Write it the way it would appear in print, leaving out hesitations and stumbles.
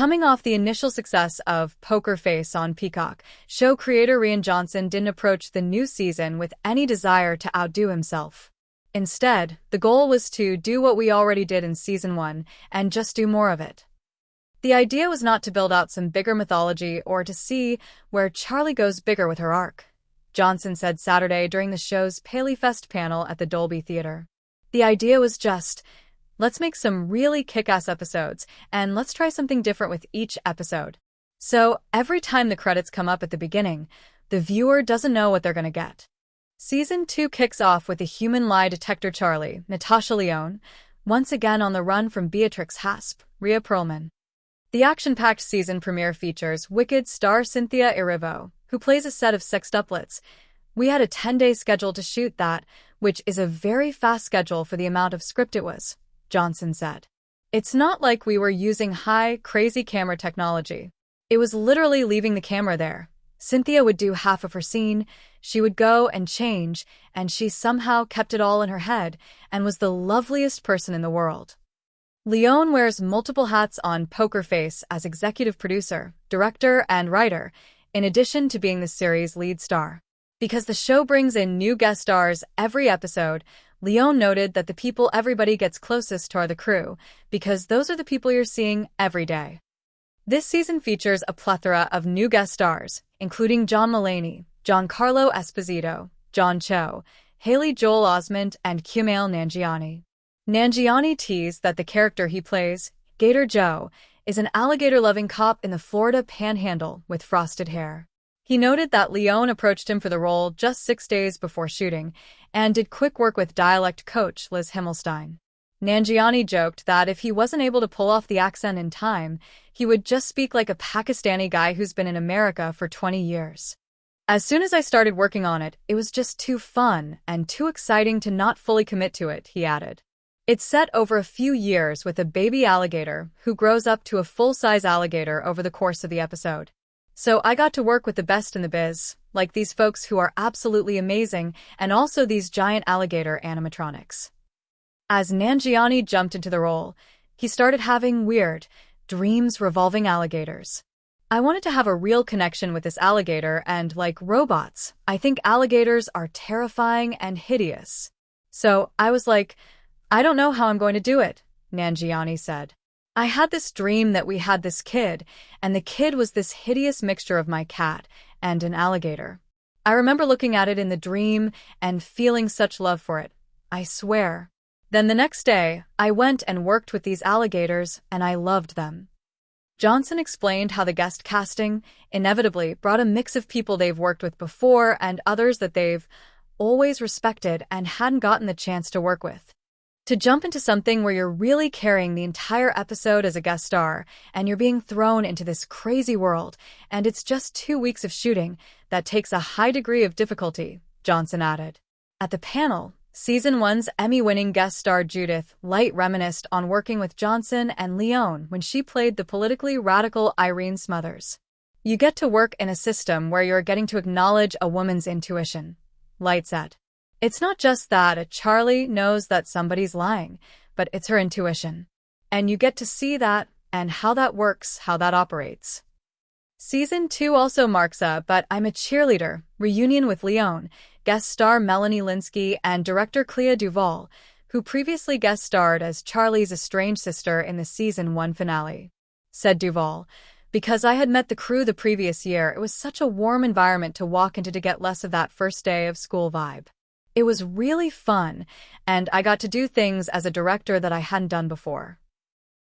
Coming off the initial success of Poker Face on Peacock, show creator Rian didn't approach the new season with any desire to outdo himself. Instead, the goal was to do what we already did in Season 1 and just do more of it. The idea was not to build out some bigger mythology or to see where Charlie goes bigger with her arc, Johnson said Saturday during the show's Paley Fest panel at the Dolby Theater. The idea was just, let's make some really kick-ass episodes, and let's try something different with each episode. So, every time the credits come up at the beginning, the viewer doesn't know what they're going to get. Season 2 kicks off with the human lie detector Charlie, Natasha Lyonne, once again on the run from Beatrix Hasp, Rhea Perlman. The action-packed season premiere features Wicked star Cynthia Erivos, who plays a set of sextuplets. We had a 10-day schedule to shoot that, which is a very fast schedule for the amount of script it was, Johnson said. It's not like we were using high, crazy camera technology. It was literally leaving the camera there. Cynthia would do half of her scene, she would go and change, and she somehow kept it all in her head and was the loveliest person in the world. Lyonne wears multiple hats on Poker Face as executive producer, director, and writer, in addition to being the series' lead star. Because the show brings in new guest stars every episode, Lyonne noted that the people everybody gets closest to are the crew, because those are the people you're seeing every day. This season features a plethora of new guest stars, including John Mulaney, Giancarlo Esposito, John Cho, Haley Joel Osment, and Kumail Nanjiani. Nanjiani teased that the character he plays, Gator Joe, is an alligator-loving cop in the Florida Panhandle with frosted hair. He noted that Lyonne approached him for the role just 6 days before shooting and did quick work with dialect coach Liz Himmelstein. Nanjiani joked that if he wasn't able to pull off the accent in time, he would just speak like a Pakistani guy who's been in America for 20 years. As soon as I started working on it, it was just too fun and too exciting to not fully commit to it, he added. It's set over a few years with a baby alligator who grows up to a full-size alligator over the course of the episode. So I got to work with the best in the biz, like these folks who are absolutely amazing, and also these giant alligator animatronics. As Nanjiani jumped into the role, he started having weird dreams revolving alligators. I wanted to have a real connection with this alligator and, like robots, I think alligators are terrifying and hideous. So I was like, I don't know how I'm going to do it, Nanjiani said. I had this dream that we had this kid, and the kid was this hideous mixture of my cat and an alligator. I remember looking at it in the dream and feeling such love for it. I swear. Then the next day, I went and worked with these alligators, and I loved them. Johnson explained how the guest casting inevitably brought a mix of people they've worked with before and others that they've always respected and hadn't gotten the chance to work with. To jump into something where you're really carrying the entire episode as a guest star, and you're being thrown into this crazy world, and it's just 2 weeks of shooting, that takes a high degree of difficulty, Johnson added. At the panel, Season 1's Emmy-winning guest star Judith Light reminisced on working with Johnson and Lyonne when she played the politically radical Irene Smothers. You get to work in a system where you're getting to acknowledge a woman's intuition, Light said. It's not just that a Charlie knows that somebody's lying, but it's her intuition. And you get to see that and how that works, how that operates. Season 2 also marks a But I'm a Cheerleader reunion with Lyonne, guest star Melanie Lynskey and director Clea Duvall, who previously guest starred as Charlie's estranged sister in the Season 1 finale. Said Duvall, because I had met the crew the previous year, it was such a warm environment to walk into to get less of that first day of school vibe. It was really fun, and I got to do things as a director that I hadn't done before.